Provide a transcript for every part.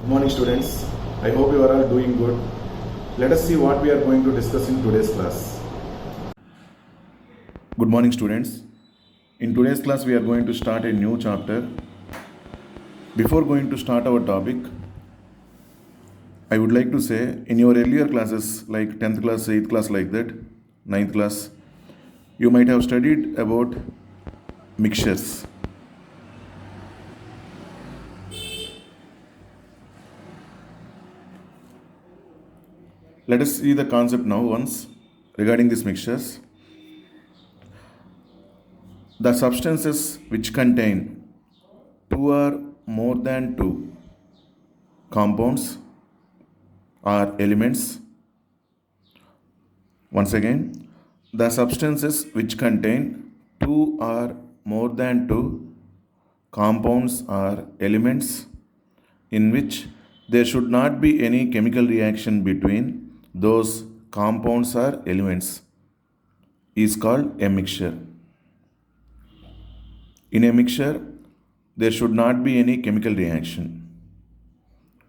Good morning, students. I hope you are all doing good. Let us see what we are going to discuss in today's class. Good morning, students. In today's class, we are going to start a new chapter. Before going to start our topic, I would like to say in your earlier classes, like 10th class, 8th class, like that, 9th class, you might have studied about mixtures. Let us see the concept now once regarding these mixtures. The substances which contain two or more than two compounds or elements. Once again, the substances which contain two or more than two compounds or elements in which there should not be any chemical reaction between those compounds or elements is called a mixture. In a mixture, there should not be any chemical reaction.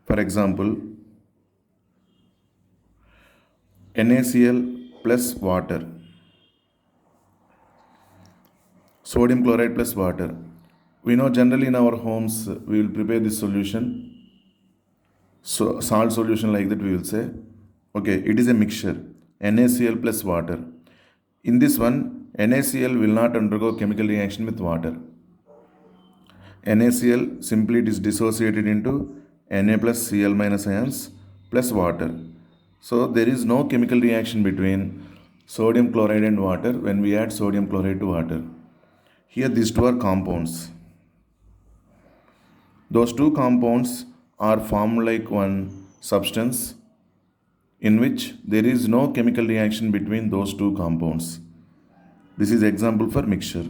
For example, NaCl plus water, sodium chloride plus water. We know generally in our homes we will prepare this solution, so salt solution like that we will say. Okay, it is a mixture, NaCl plus water. In this one, NaCl will not undergo chemical reaction with water. NaCl simply it is dissociated into Na plus Cl minus ions plus water. So there is no chemical reaction between sodium chloride and water when we add sodium chloride to water. Here these two are compounds. Those two compounds are formed like one substance in which there is no chemical reaction between those two compounds. This is example for mixture.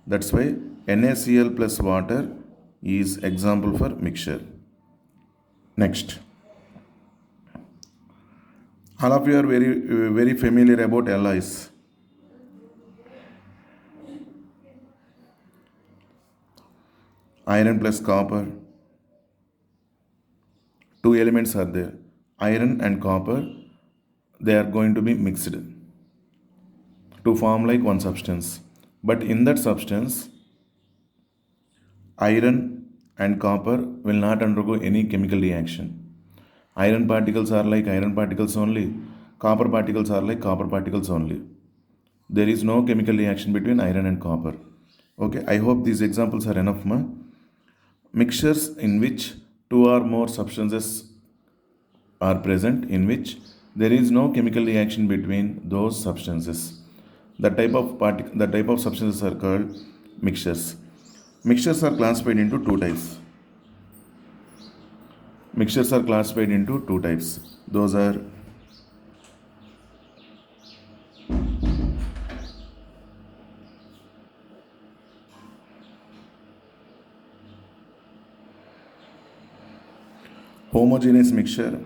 That's why NaCl plus water is example for mixture. Next. All of you are very familiar about alloys. Iron plus copper. Two elements are there. Iron and copper, they are going to be mixed to form like one substance. But in that substance, iron and copper will not undergo any chemical reaction. Iron particles are like iron particles only. Copper particles are like copper particles only. There is no chemical reaction between iron and copper. Okay, I hope these examples are enough, ma. Mixtures in which two or more substances are present in which there is no chemical reaction between those substances. The type of substances are called mixtures. Mixtures are classified into two types. Mixtures are classified into two types. Those are homogeneous mixture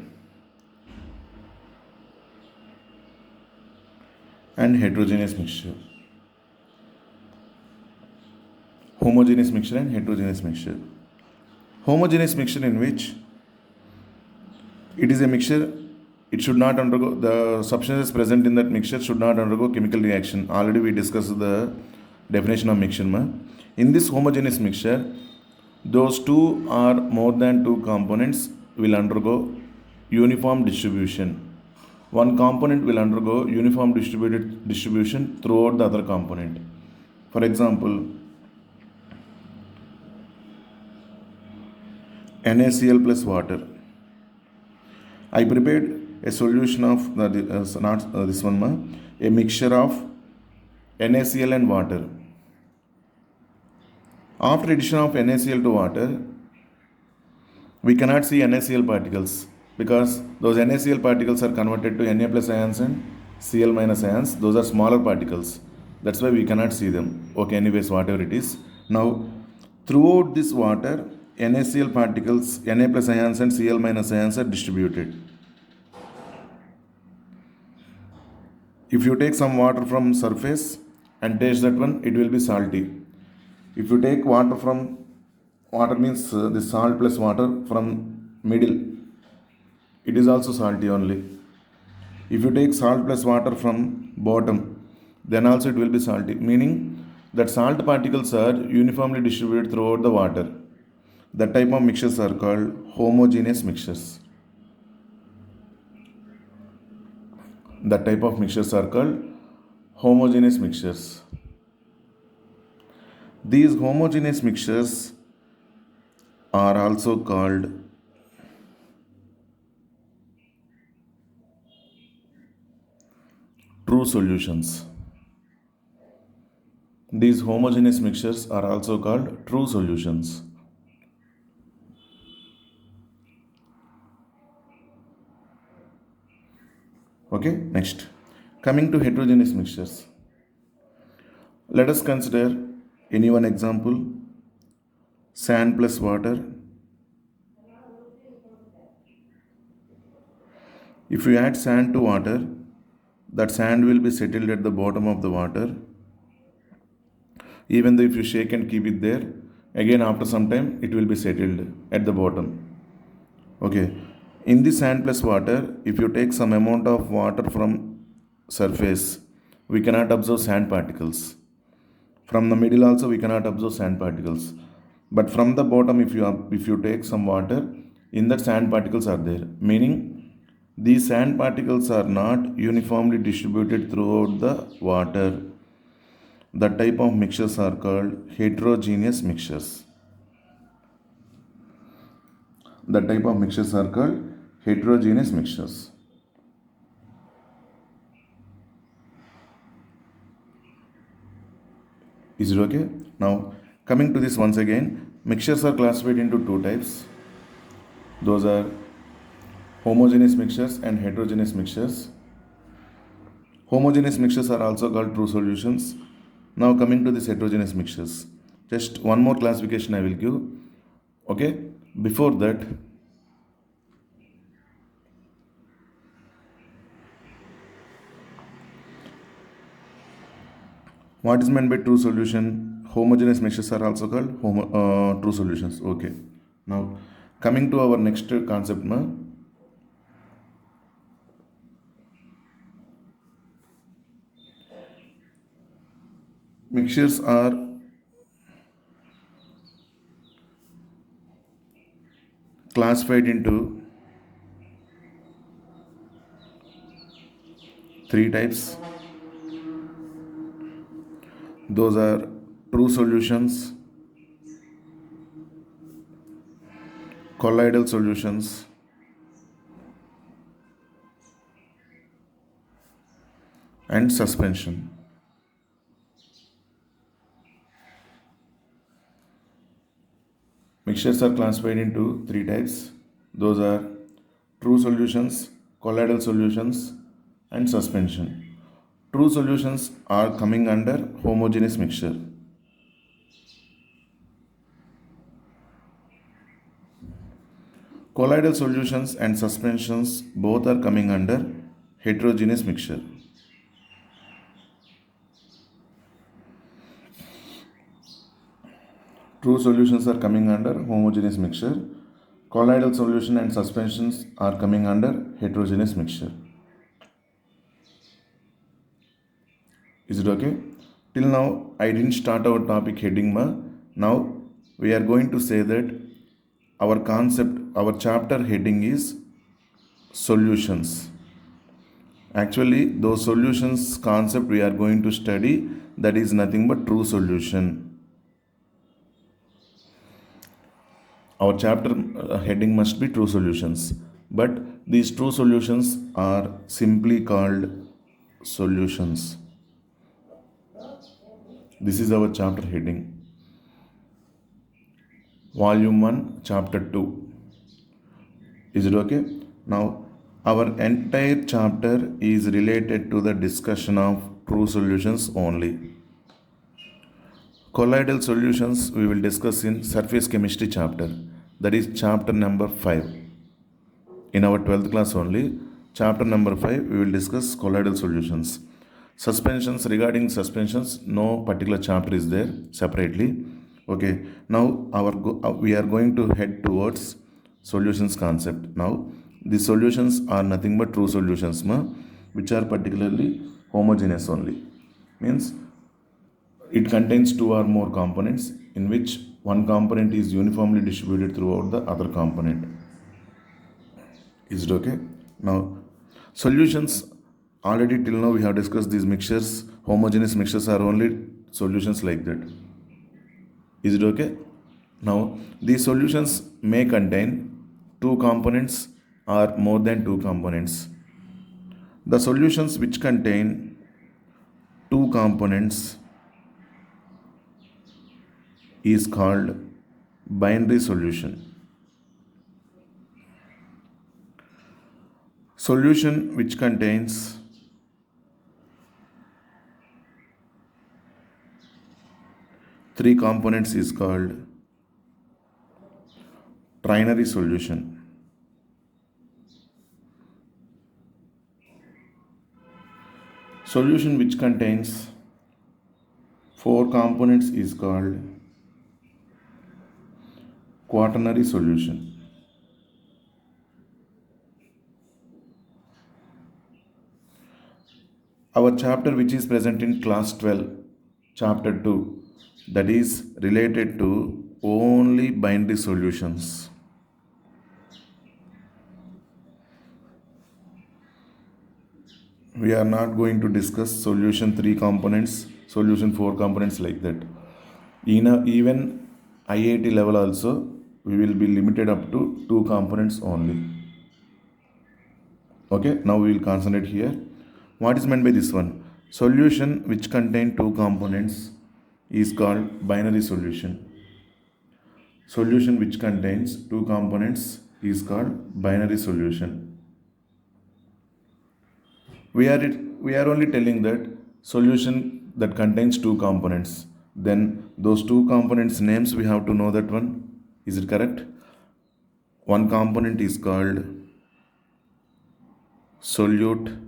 and heterogeneous mixture. Homogeneous mixture and heterogeneous mixture. Homogeneous mixture in which it is a mixture, it should not undergo, the substances present in that mixture should not undergo chemical reaction. Already we discussed the definition of mixture. In this homogeneous mixture, those two or more than two components will undergo uniform distribution. One component will undergo uniform distribution throughout the other component. For example, NaCl plus water. I prepared a solution of a mixture of NaCl and water. After addition of NaCl to water, we cannot see NaCl particles because those NaCl particles are converted to Na plus ions and Cl minus ions. Those are smaller particles. That's why we cannot see them. Okay, anyways, whatever it is. Now, throughout this water, NaCl particles, Na plus ions and Cl minus ions are distributed. If you take some water from surface and taste that one, it will be salty. If you take water means the salt plus water from middle, it is also salty only. If you take salt plus water from bottom, then also it will be salty, meaning that salt particles are uniformly distributed throughout the water. That type of mixtures are called homogeneous mixtures. That type of mixtures are called homogeneous mixtures. These homogeneous mixtures are also called true solutions. These homogeneous mixtures are also called true solutions. Okay, next. Coming to heterogeneous mixtures. Let us consider any one example: sand plus water. If you add sand to water, that sand will be settled at the bottom of the water. Even though if you shake and keep it there, again after some time it will be settled at the bottom. Okay, in the sand plus water, if you take some amount of water from surface, we cannot observe sand particles. From the middle also we cannot observe sand particles. But from the bottom, if you take some water, in that sand particles are there, meaning these sand particles are not uniformly distributed throughout the water. That type of mixtures are called heterogeneous mixtures. That type of mixtures are called heterogeneous mixtures. Is it okay? Now, coming to this once again, mixtures are classified into two types. Those are homogeneous mixtures and heterogeneous mixtures. Homogeneous mixtures are also called true solutions. Now coming to this heterogeneous mixtures, just one more classification I will give. Okay, before that, what is meant by true solution? Homogeneous mixtures are also called true solutions. Okay, now coming to our next concept, mixtures are classified into three types. Those are true solutions, colloidal solutions, and suspension. Mixtures are classified into three types. Those are true solutions, colloidal solutions, and suspension. True solutions are coming under homogeneous mixture. Colloidal solutions and suspensions both are coming under heterogeneous mixture. True solutions are coming under homogeneous mixture. Colloidal solution and suspensions are coming under heterogeneous mixture. Is it okay? Till now, I didn't start our topic heading. Now, we are going to say that our concept, our chapter heading is solutions. Actually, those solutions concept we are going to study, that is nothing but true solution. Our chapter heading must be true solutions, but these true solutions are simply called solutions. This is our chapter heading. Volume 1, Chapter 2. Is it okay? Now, our entire chapter is related to the discussion of true solutions only. Colloidal solutions we will discuss in surface chemistry chapter. That is chapter number 5. In our 12th class only, chapter number 5, we will discuss colloidal solutions. Suspensions, regarding suspensions, no particular chapter is there separately. Okay, now we are going to head towards solutions concept. Now, these solutions are nothing but true solutions, which are particularly homogeneous only. Means it contains two or more components in which one component is uniformly distributed throughout the other component. Is it okay? Now, solutions, already till now we have discussed these mixtures. Homogeneous mixtures are only solutions like that. Is it okay? Now, these solutions may contain two components or more than two components. The solutions which contain two components is called binary solution. Solution which contains three components is called trinary solution. Solution which contains four components is called quaternary solution. Our chapter which is present in class 12, chapter 2, that is related to only binary solutions. We are not going to discuss solution 3 components, solution 4 components like that. Even IIT level also, we will be limited up to 2 components only. Okay, now we will concentrate here. What is meant by this one? Solution which contain 2 components is called binary solution. Solution which contains 2 components is called binary solution. We are only telling that solution that contains 2 components. Then those 2 components names we have to know that one. Is it correct? One component is called solute.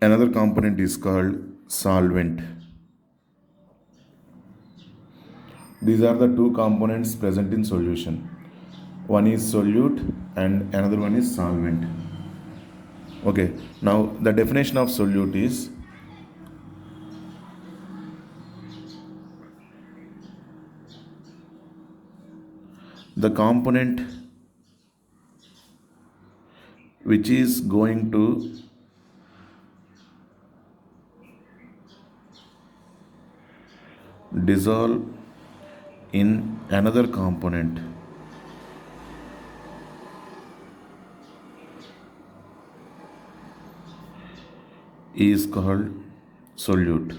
Another component is called solvent. These are the 2 components present in solution. One is solute and another one is solvent. Okay, now the definition of solute is the component which is going to dissolve in another component is called solute.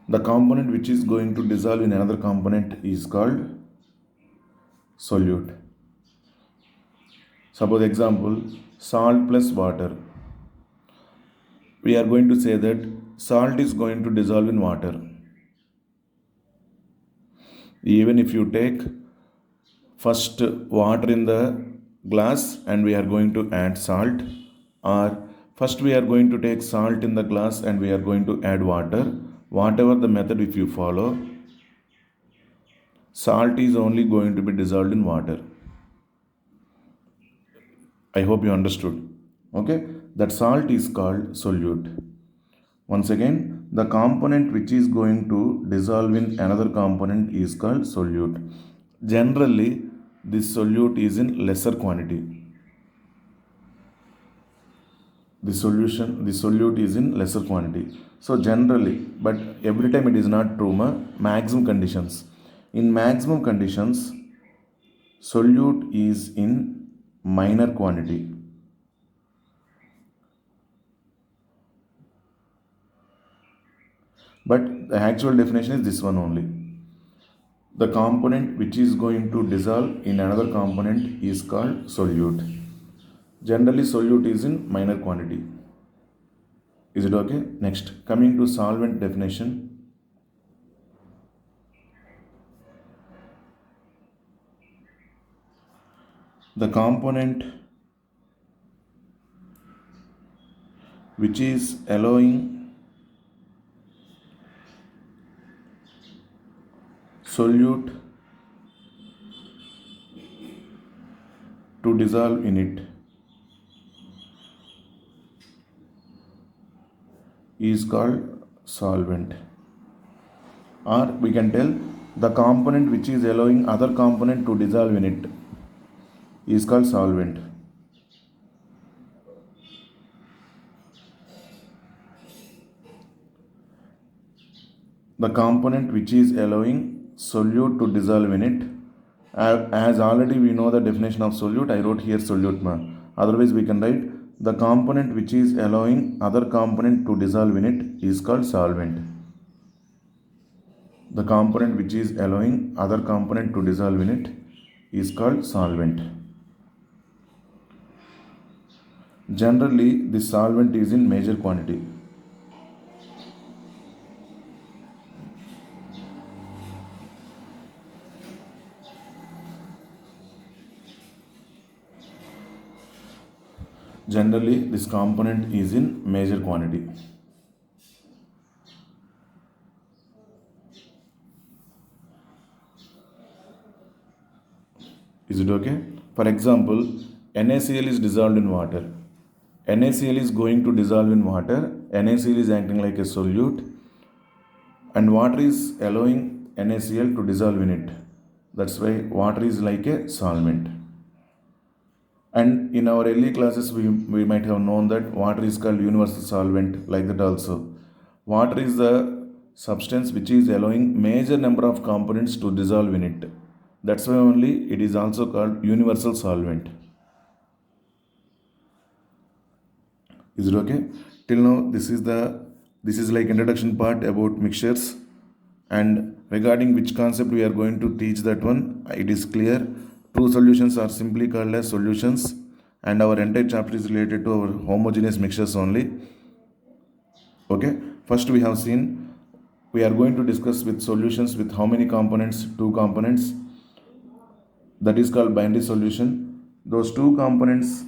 The component which is going to dissolve in another component is called solute. Suppose example, salt plus water. We are going to say that salt is going to dissolve in water. Even if you take first water in the glass and we are going to add salt, or first we are going to take salt in the glass and we are going to add water, whatever the method if you follow, salt is only going to be dissolved in water. I hope you understood. Okay, that salt is called solute. Once again, the component which is going to dissolve in another component is called solute. Generally, this solute is in lesser quantity. The solute is in lesser quantity. So generally, but every time it is not true, maximum conditions. In maximum conditions, solute is in minor quantity. But the actual definition is this one only. The component which is going to dissolve in another component is called solute. Generally, solute is in minor quantity. Is it okay? Next, coming to solvent definition. The component which is allowing solute to dissolve in it is called solvent. Or we can tell the component which is allowing other component to dissolve in it is called solvent. The component which is allowing solute to dissolve in it, as already we know the definition of solute, I wrote here solute ma. Otherwise we can write the component which is allowing other component to dissolve in it is called solvent. The component which is allowing other component to dissolve in it is called solvent. Generally, this solvent is in major quantity. Generally, this component is in major quantity. Is it okay? For example, NaCl is dissolved in water. NaCl is going to dissolve in water. NaCl is acting like a solute, and water is allowing NaCl to dissolve in it. That's why water is like a solvent. And in our early classes, we might have known that water is called universal solvent, like that also. Water is the substance which is allowing major number of components to dissolve in it. That's why only it is also called universal solvent. Is it okay? Till now, this is like introduction part about mixtures, and regarding which concept we are going to teach, that one, it is clear. True solutions are simply called as solutions, and our entire chapter is related to our homogeneous mixtures only. Okay, first we have seen, we are going to discuss with solutions with how many components? 2 components. That is called binary solution. Those 2 components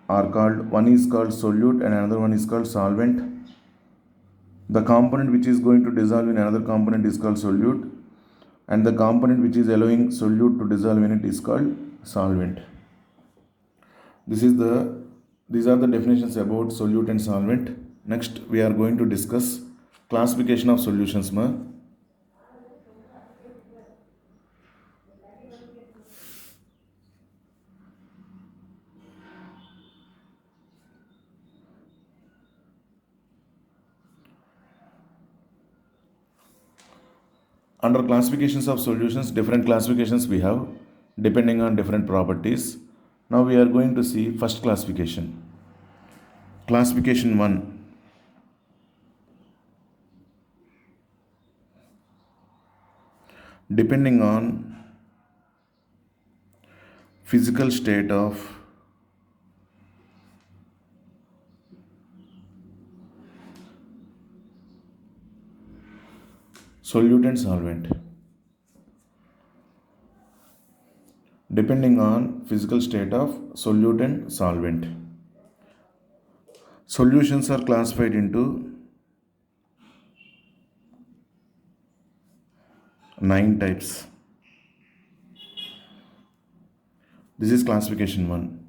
are called, one is called solute and another one is called solvent. The component which is going to dissolve in another component is called solute, and the component which is allowing solute to dissolve in it is called solvent. These are the definitions about solute and solvent. Next, we are going to discuss classification of solutions. Under classifications of solutions, different classifications we have depending on different properties. Now we are going to see first classification. Classification 1. Depending on physical state of solute and solvent. Depending on physical state of solute and solvent. Solutions are classified into 9 types. This is classification 1.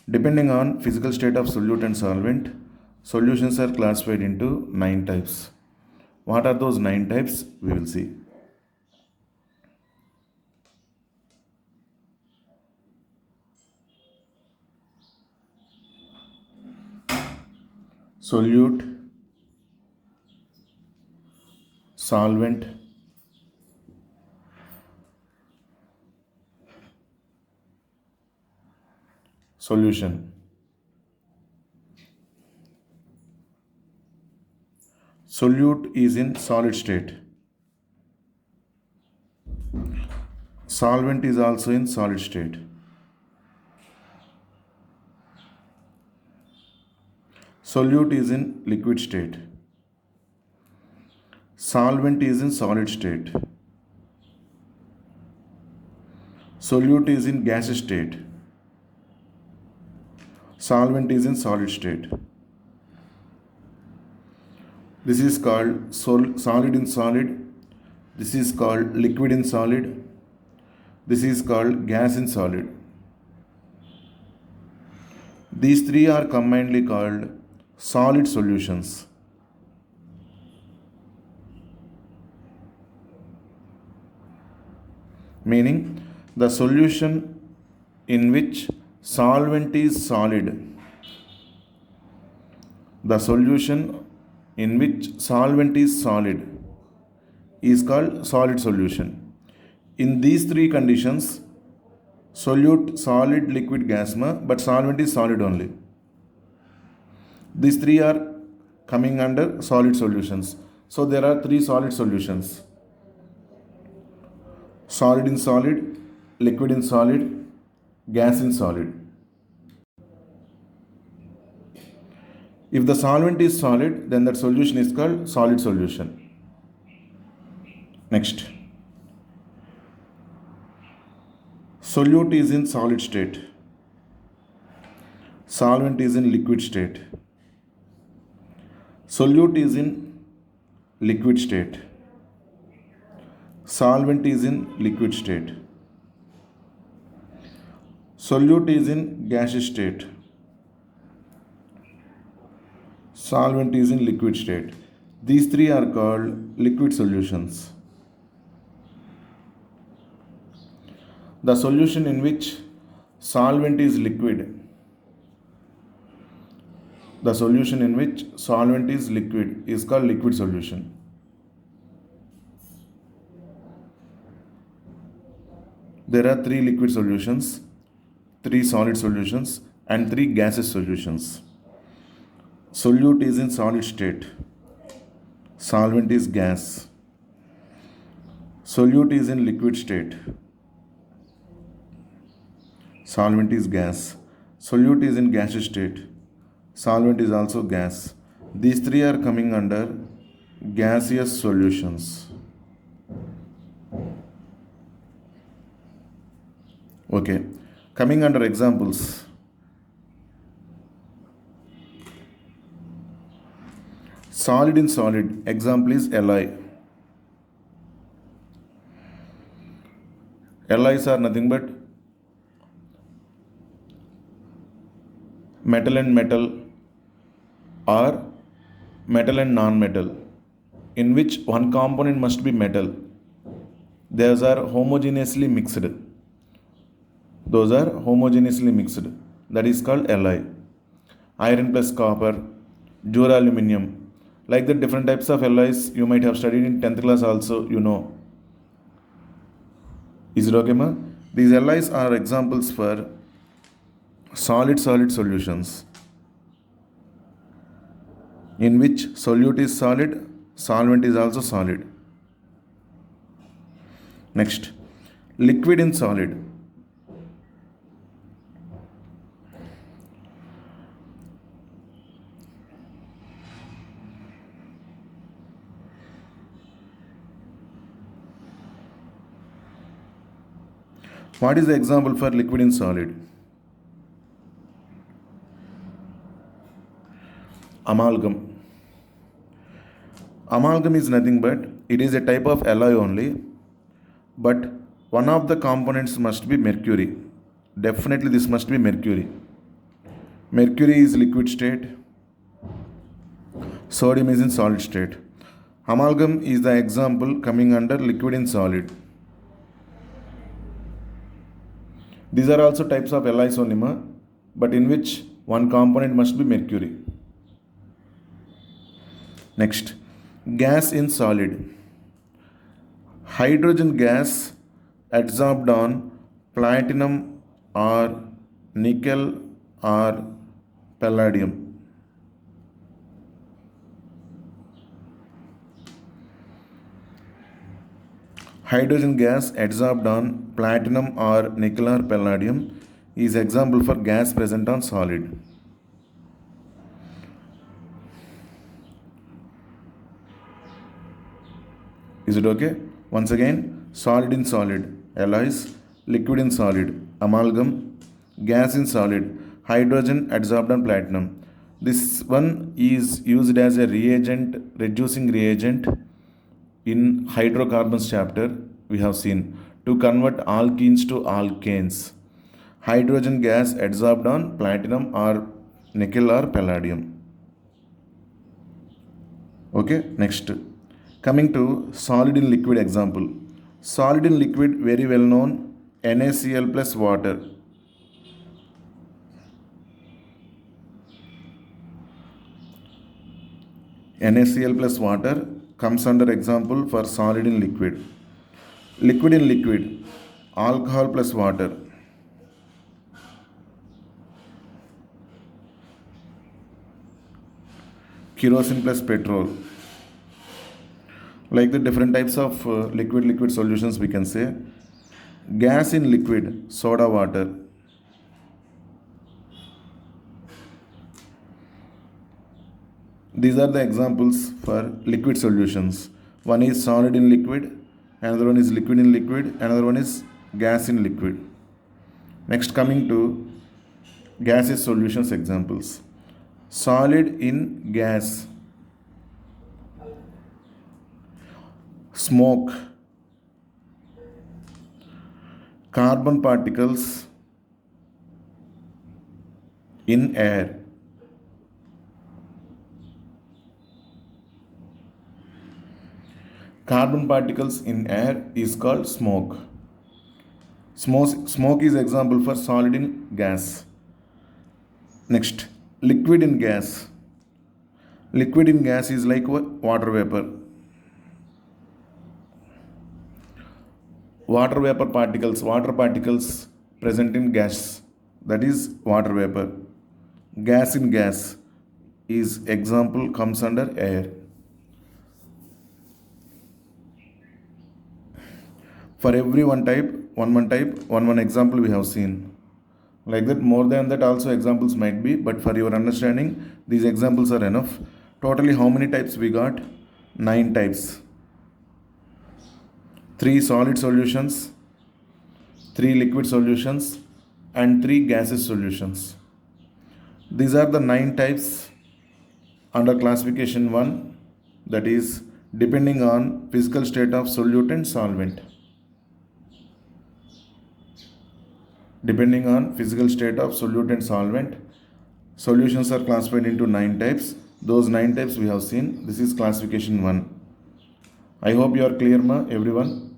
Depending on physical state of solute and solvent, solutions are classified into 9 types. What are those 9 types? We will see. Solute, solvent, solution. Solute is in solid state. Solvent is also in solid state. Solute is in liquid state. Solvent is in solid state. Solute is in gaseous state. Solvent is in solid state. This is called solid in solid, This is called liquid in solid. This is called gas in solid. These three are combinedly called solid solutions. Meaning the solution in which solvent is solid. The solution in which solvent is solid is called solid solution. In these three conditions, solute, solid, liquid, gas, but solvent is solid only. These three are coming under solid solutions. So there are three solid solutions: solid in solid, liquid in solid, gas in solid. If the solvent is solid, then that solution is called solid solution. Next, solute is in solid state, solvent is in liquid state. Solute is in liquid state, solvent is in liquid state. Solute is in gaseous state, solvent is in liquid state. These three are called liquid solutions. The solution in which solvent is liquid, the solution in which solvent is liquid is called liquid solution. There are three liquid solutions, three solid solutions, and three gaseous solutions. Solute is in solid state, solvent is gas. Solute is in liquid state, solvent is gas. Solute is in gaseous state, solvent is also gas. These three are coming under gaseous solutions. Okay, coming under examples. Solid in solid, example is Li. Li's are nothing but metal and metal or metal and non-metal, in which one component must be metal. Those are homogeneously mixed. Those are homogeneously mixed. That is called Li. Iron plus copper, duraluminum. Like the different types of alloys you might have studied in 10th class also, you know. Is it okay, ma? These alloys are examples for solid-solid solutions, in which solute is solid, solvent is also solid. Next, liquid in solid. What is the example for liquid in solid? Amalgam. Amalgam is nothing but it is a type of alloy only, but one of the components must be mercury. Definitely this must be mercury. Mercury is liquid state, sodium is in solid state. Amalgam is the example coming under liquid in solid. These are also types of alloys only, but in which one component must be mercury. Next, gas in solid. Hydrogen gas adsorbed on platinum or nickel or palladium. Hydrogen gas adsorbed on platinum or nickel or palladium is example for gas present on solid. Is it okay? Once again, solid in solid, alloys, liquid in solid, amalgam, gas in solid, hydrogen adsorbed on platinum. This one is used as a reagent, reducing reagent in hydrocarbons chapter, we have seen to convert alkenes to alkanes. Hydrogen gas adsorbed on platinum or nickel or palladium. Okay, next. Coming to solid in liquid example. Solid in liquid, very well known, NaCl plus water. NaCl plus water comes under example for solid in liquid. Liquid in liquid, alcohol plus water. Kerosene plus petrol. Like the different types of liquid solutions, we can say. Gas in liquid, soda water. These are the examples for liquid solutions. One is solid in liquid, another one is liquid in liquid, another one is gas in liquid. Next, coming to gaseous solutions examples. Solid in gas, smoke, carbon particles in air. Carbon particles in air is called smoke. Smoke is example for solid in gas. Next, liquid in gas. Liquid in gas is like water vapor. Water particles present in gas, that is water vapor. Gas in gas is example comes under air. For every one example we have seen. Like that, more than that also examples might be, but for your understanding, these examples are enough. Totally how many types we got? 9 types. 3 solid solutions, 3 liquid solutions, and 3 gaseous solutions. These are the 9 types under classification 1, that is depending on physical state of solute and solvent. Depending on physical state of solute and solvent, solutions are classified into 9 types. Those 9 types we have seen. This is classification 1. I hope you are clear, everyone.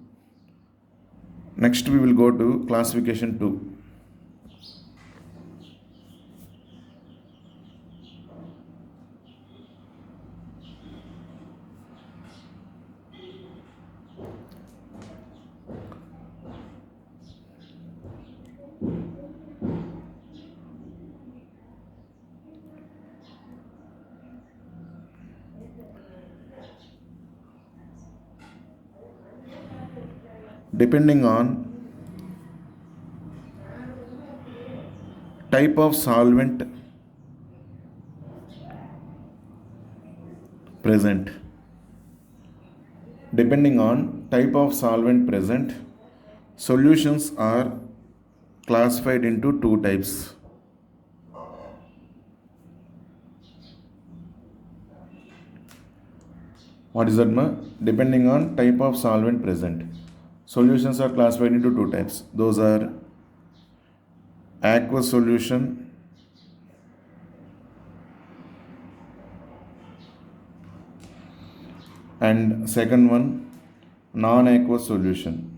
Next we will go to classification 2. Depending on type of solvent present. Depending on type of solvent present, solutions are classified into 2 types. What is that, Depending on type of solvent present, solutions are classified into 2 types. Those are aqueous solution and second one, non-aqueous solution.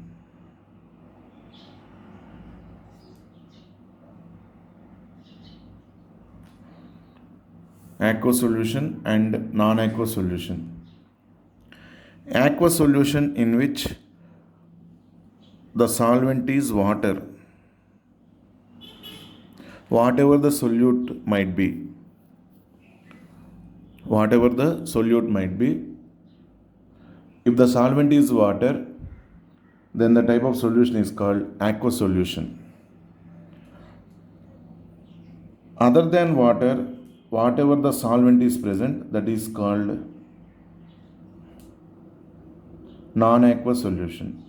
Aqueous solution and non-aqueous solution. Aqueous solution in which the solvent is water, whatever the solute might be. Whatever the solute might be, if the solvent is water, then the type of solution is called aqueous solution. Other than water, whatever the solvent is present, that is called non-aqueous solution.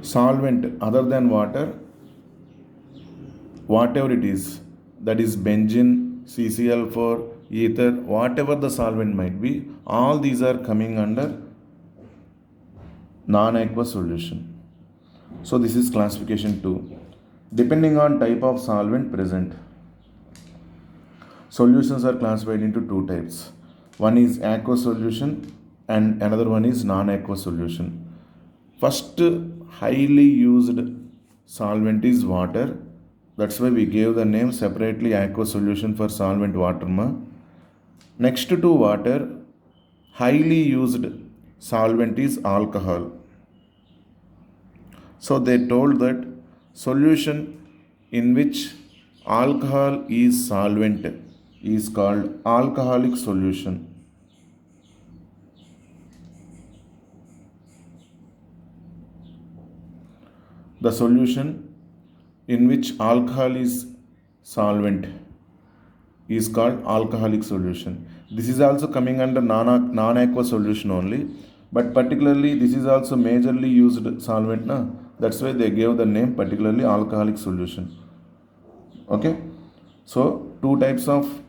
Solvent other than water, whatever it is, that is benzene, CCl4, ether, whatever the solvent might be, all these are coming under non-aqueous solution. So this is classification 2. Depending on type of solvent present, solutions are classified into two types. One is aqueous solution and another one is non-aqueous solution. First highly used solvent is water. That's why we gave the name separately aqueous solution for solvent water. Next to water, highly used solvent is alcohol. So they told that solution in which alcohol is solvent is called alcoholic solution. The solution in which alcohol is solvent is called alcoholic solution. This is also coming under non-aqueous solution only, but particularly this is also majorly used solvent. That's why they gave the name particularly alcoholic solution. Okay, so two types of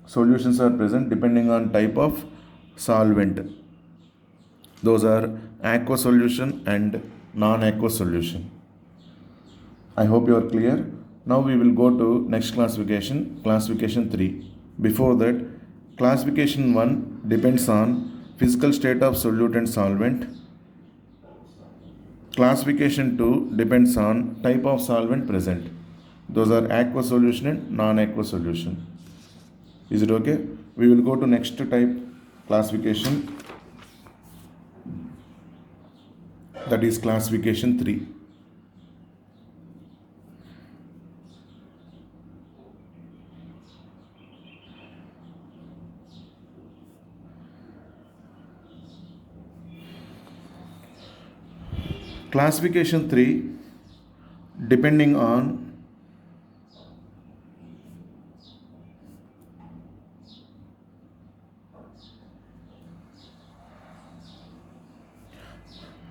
solutions are present depending on type of solvent. Those are aqueous solution and non-aqueous solution. I hope you are clear. Now we will go to next classification, classification 3. Before that, classification 1 depends on physical state of solute and solvent. Classification 2 depends on type of solvent present. Those are aqueous solution and non-aqueous solution. Is it okay? We will go to next type classification, that is classification 3. Classification 3 depending on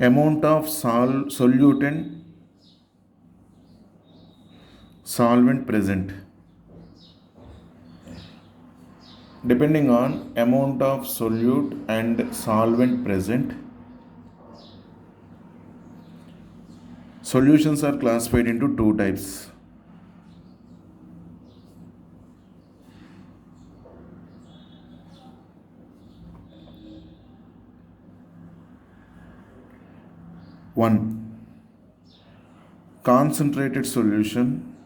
amount of solute and solvent present. Depending on amount of solute and solvent present, solutions are classified into two types. One, concentrated solution,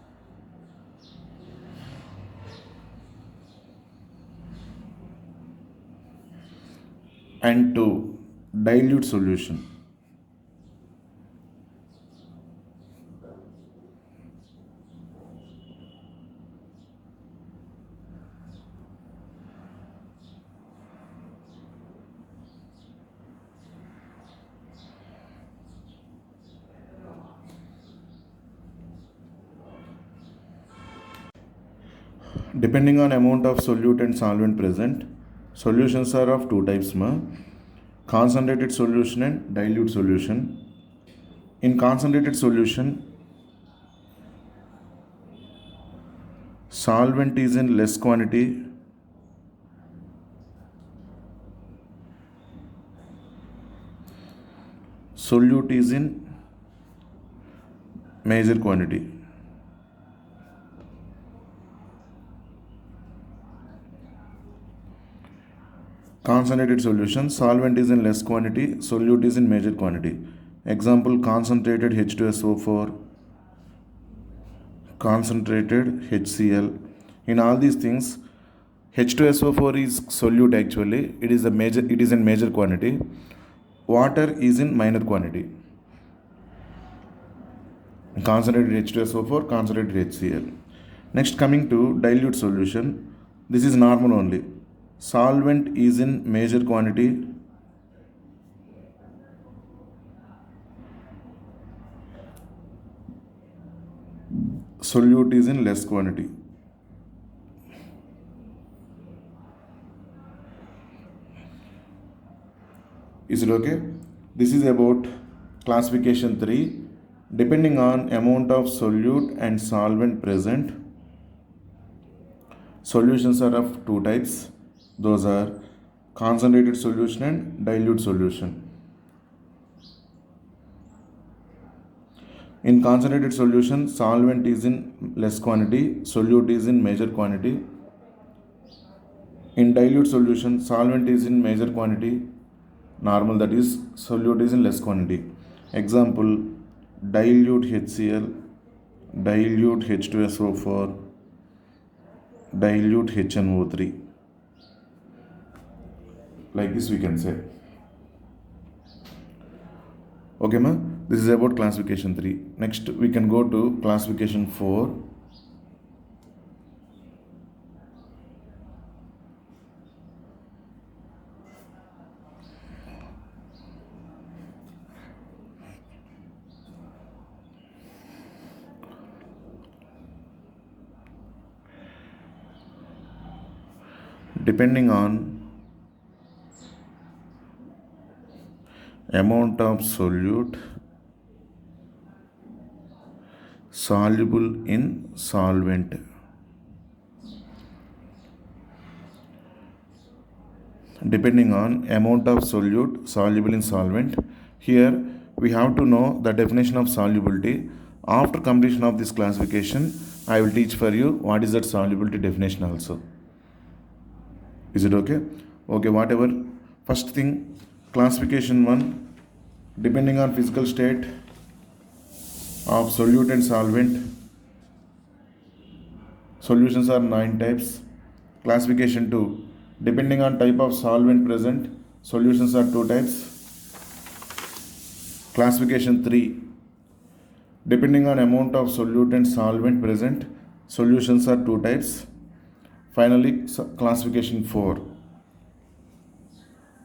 and two, dilute solution. Depending on amount of solute and solvent present, solutions are of two types, concentrated solution and dilute solution. In concentrated solution, solvent is in less quantity, solute is in major quantity. Concentrated solution, solvent is in less quantity, solute is in major quantity. Example, concentrated H2SO4, concentrated HCl. In all these things, H2SO4 is solute actually. It is in major quantity. Water is in minor quantity. Concentrated H2SO4, concentrated HCl. Next, coming to dilute solution, this is normal only. Solvent is in major quantity, solute is in less quantity. Is it okay? This is about classification 3. Depending on amount of solute and solvent present, solutions are of two types. Those are concentrated solution and dilute solution. In concentrated solution, solvent is in less quantity, solute is in major quantity. In dilute solution, solvent is in major quantity, normal, that is solute is in less quantity. Example, dilute HCl, dilute H2SO4, dilute HNO3. Like this we can say. Okay ma, this is about classification 3. Next we can go to classification 4. Depending on amount of solute soluble in solvent. Depending on amount of solute soluble in solvent, here we have to know the definition of solubility. After completion of this classification, I will teach for you what is that solubility definition also. Is it okay? Okay, whatever. First thing, classification 1, depending on physical state of solute and solvent, solutions are 9 types. Classification 2, depending on type of solvent present, solutions are 2 types. Classification 3, depending on amount of solute and solvent present, solutions are 2 types. Finally, classification 4,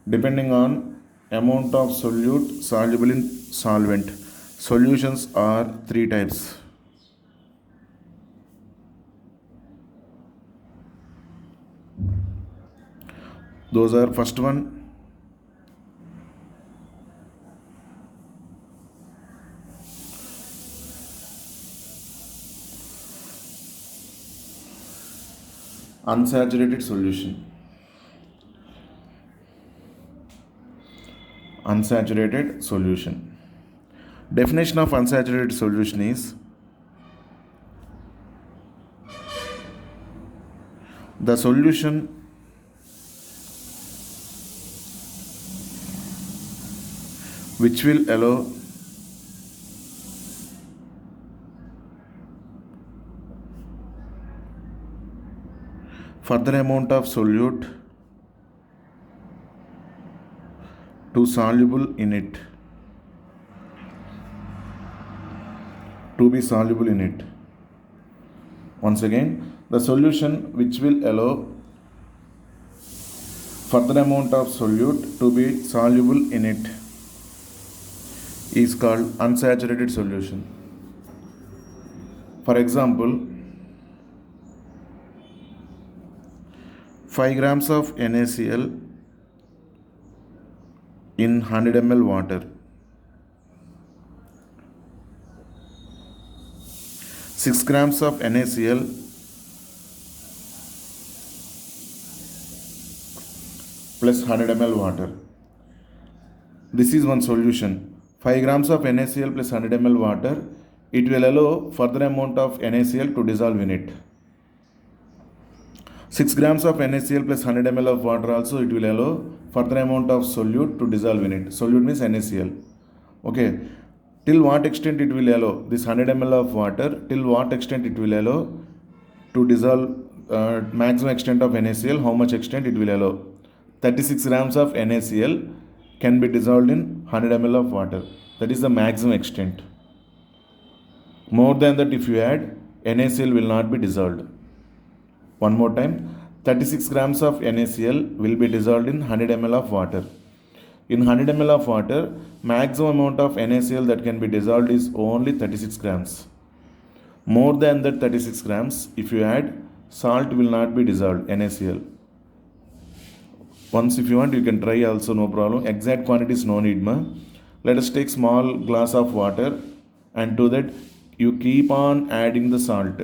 depending on amount of solute soluble in solvent, solutions are 3 types. Those are, first one, unsaturated solution. Unsaturated solution. Definition of unsaturated solution is the solution which will allow further amount of solute to soluble in it, to be soluble in it. Once again, the solution which will allow further amount of solute to be soluble in it is called unsaturated solution. For example, 5 grams of NaCl in 100 ml water, 6 grams of NaCl plus 100 ml water. This is one solution. 5 grams of NaCl plus 100 ml water, it will allow further amount of NaCl to dissolve in it. 6 grams of NaCl plus 100 ml of water also, it will allow further amount of solute to dissolve in it. Solute means NaCl. Okay. Till what extent it will allow this 100 ml of water, till what extent it will allow to dissolve maximum extent of NaCl, how much extent it will allow. 36 grams of NaCl can be dissolved in 100 ml of water. That is the maximum extent. More than that, if you add, NaCl will not be dissolved. One more time, 36 grams of NaCl will be dissolved in 100 ml of water. In 100 ml of water, maximum amount of NaCl that can be dissolved is only 36 grams. More than that 36 grams, if you add, salt will not be dissolved, NaCl. Once if you want, you can try also, no problem. Exact quantity is no need, ma. Let us take small glass of water, and to that you keep on adding the salt.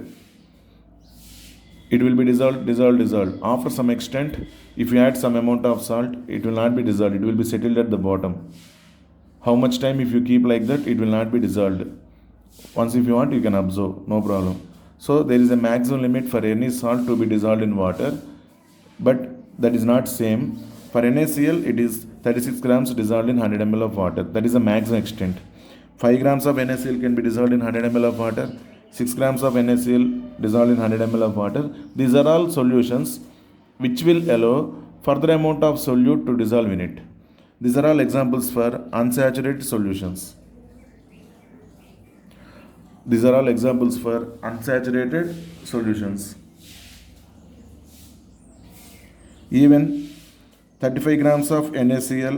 it will be dissolved. After some extent, if you add some amount of salt, it will not be dissolved, it will be settled at the bottom. How much time if you keep like that, it will not be dissolved. Once if you want, you can absorb, no problem. So there is a maximum limit for any salt to be dissolved in water, but that is not same. For NaCl, it is 36 grams dissolved in 100 ml of water. That is the maximum extent. 5 grams of NaCl can be dissolved in 100 ml of water. 6 grams of NaCl dissolved in 100 ml of water. These are all solutions which will allow further amount of solute to dissolve in it. These are all examples for unsaturated solutions. These are all examples for unsaturated solutions. Even 35 grams of NaCl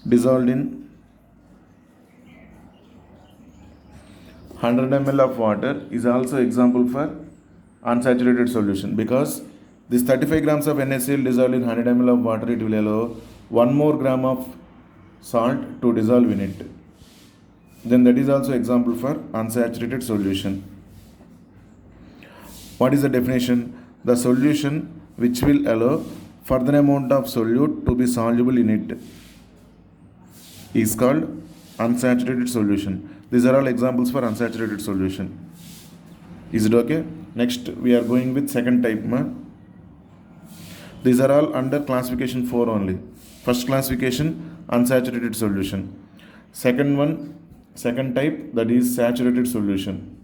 dissolved in 100 ml of water is also example for unsaturated solution, because this 35 grams of NaCl dissolved in 100 ml of water, it will allow 1 more gram of salt to dissolve in it. Then that is also example for unsaturated solution. What is the definition? The solution which will allow further amount of solute to be soluble in it is called unsaturated solution. These are all examples for unsaturated solution. Is it okay? Next we are going with second type. These are all under classification 4 only. First classification, unsaturated solution. Second type, that is saturated solution.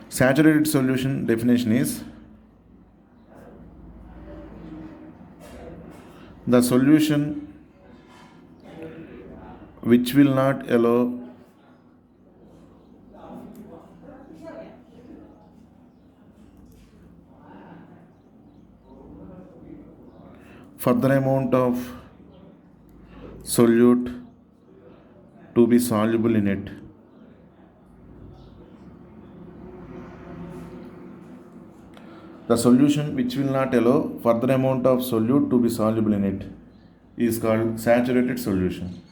Saturated solution definition is the solution which will not allow further amount of solute to be soluble in it. The solution which will not allow further amount of solute to be soluble in it is called saturated solution.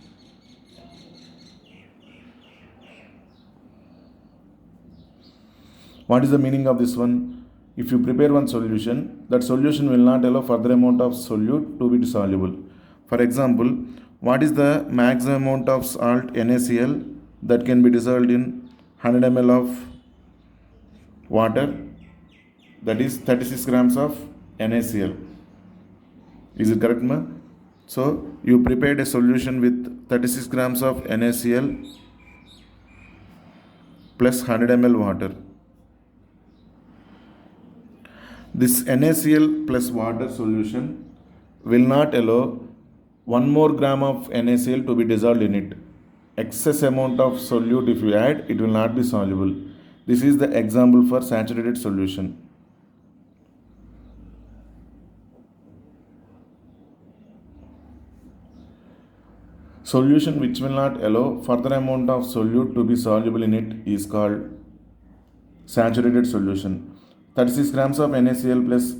What is the meaning of this one? If you prepare one solution, that solution will not allow further amount of solute to be soluble. For example, what is the maximum amount of salt NaCl that can be dissolved in 100 ml of water? That is 36 grams of NaCl. Is it correct, ma? So you prepared a solution with 36 grams of NaCl plus 100 ml water. This NaCl plus water solution will not allow 1 more gram of NaCl to be dissolved in it. Excess amount of solute if you add, it will not be soluble. This is the example for saturated solution. Solution which will not allow further amount of solute to be soluble in it is called saturated solution. 36 grams of NaCl plus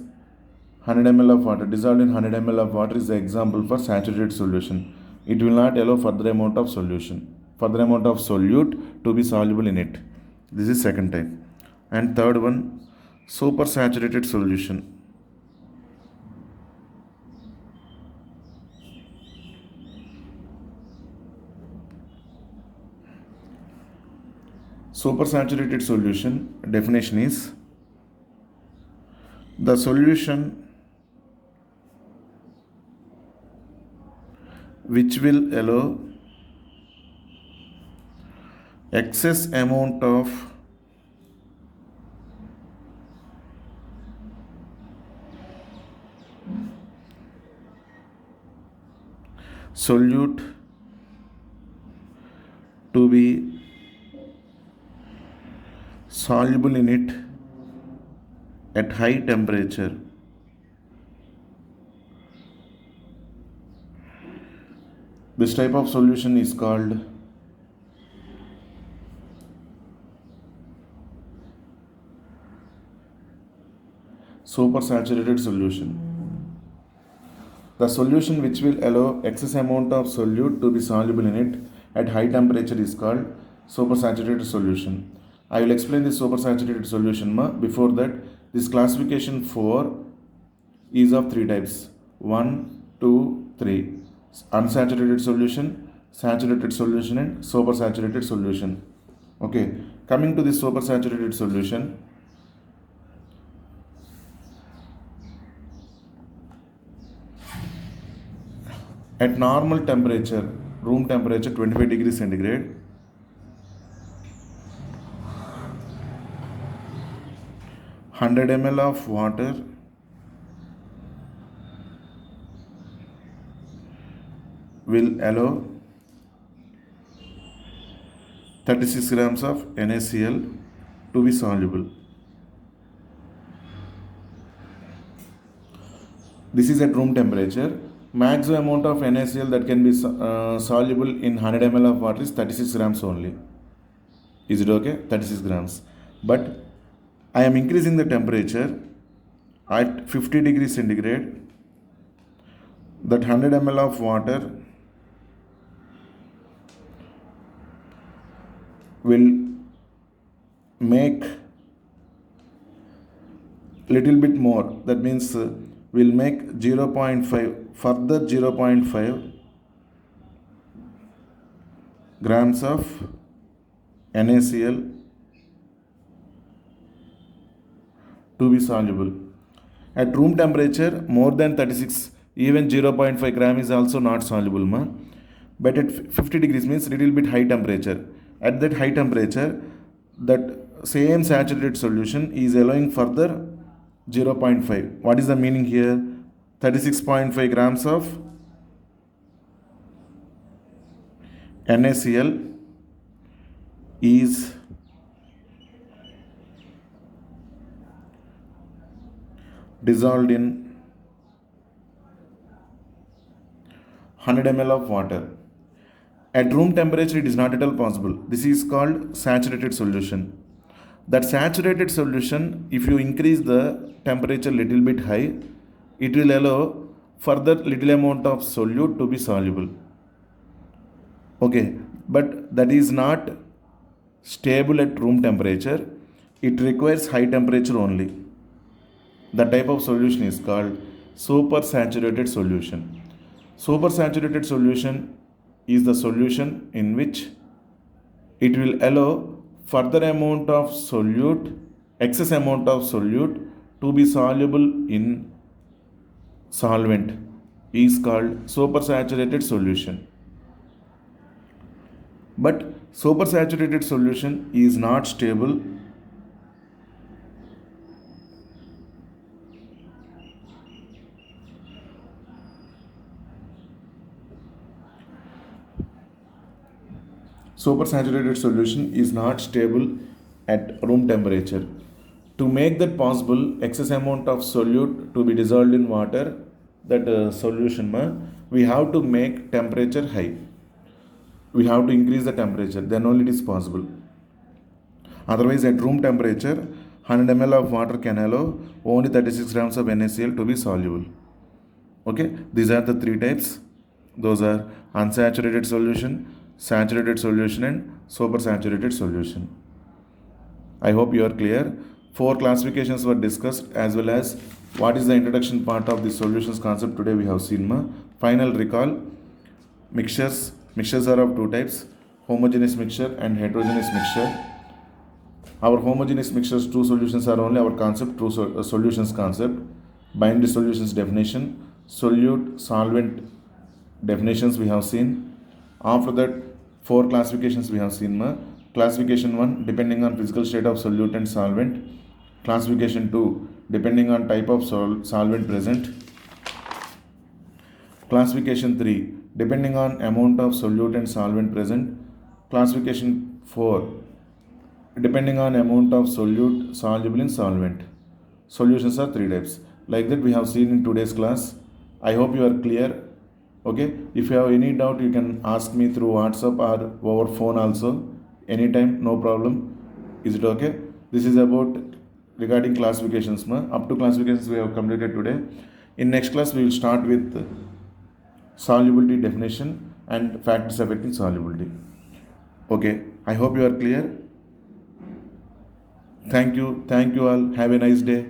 100 ml of water dissolved in 100 ml of water is the example for saturated solution. It will not allow further amount of solute to be soluble in it. This is second type. And third one, supersaturated solution. Supersaturated solution definition is the solution which will allow excess amount of solute to be soluble in it at high temperature. This type of solution is called supersaturated solution. The solution which will allow excess amount of solute to be soluble in it at high temperature is called supersaturated solution. I will explain this supersaturated solution before that. This classification 4 is of 3 types: 1, 2, 3. Unsaturated solution, saturated solution, and supersaturated solution. Okay, coming to this supersaturated solution, at normal temperature, room temperature 25 degrees centigrade, 100 ml of water will allow 36 grams of NaCl to be soluble. This is at room temperature. Maximum amount of NaCl that can be soluble in 100 ml of water is 36 grams only. Is it okay? 36 grams. But I am increasing the temperature at 50 degrees centigrade. That 100 ml of water will make little bit more. That means will make 0.5 further 0.5 grams of NaCl to be soluble. At room temperature more than 36, even 0.5 gram is also not soluble. But at 50 degrees means little bit high temperature. At that high temperature, that same saturated solution is allowing further 0.5. What is the meaning here? 36.5 grams of NaCl is dissolved in 100 ml of water. At room temperature, it is not at all possible. This is called saturated solution. That saturated solution, if you increase the temperature little bit high, it will allow further little amount of solute to be soluble. Okay, but that is not stable at room temperature. It requires high temperature only. The type of solution is called supersaturated solution. Supersaturated solution is the solution in which it will allow further amount of solute, excess amount of solute to be soluble in solvent is called supersaturated solution. But supersaturated solution is not stable. Supersaturated solution is not stable at room temperature. To make that possible, excess amount of solute to be dissolved in water, that solution, we have to make temperature high. We have to increase the temperature, then only it is possible. Otherwise, at room temperature, 100 ml of water can allow only 36 grams of NaCl to be soluble. Okay, these are the 3 types. Those are unsaturated solution, saturated solution, and supersaturated solution. I hope you are clear. 4 classifications were discussed, as well as what is the introduction part of the solutions concept today we have seen. Final recall: mixtures. Mixtures are of 2 types: homogeneous mixture and heterogeneous mixture. Our homogeneous mixtures, 2 solutions are only our concept, 2 solutions concept. Binary solutions definition, solute, solvent definitions we have seen. After that, 4 classifications we have seen. Classification 1, depending on physical state of solute and solvent. Classification 2, depending on type of solvent present. Classification 3, depending on amount of solute and solvent present. Classification 4, depending on amount of solute soluble in solvent. Solutions are 3 types. Like that we have seen in today's class. I hope you are clear. Okay, if you have any doubt, you can ask me through WhatsApp or over phone also. Anytime, no problem. Is it okay? This is about regarding classifications. Up to classifications we have completed today. In next class, we will start with solubility definition and factors affecting solubility. Okay, I hope you are clear. Thank you all. Have a nice day.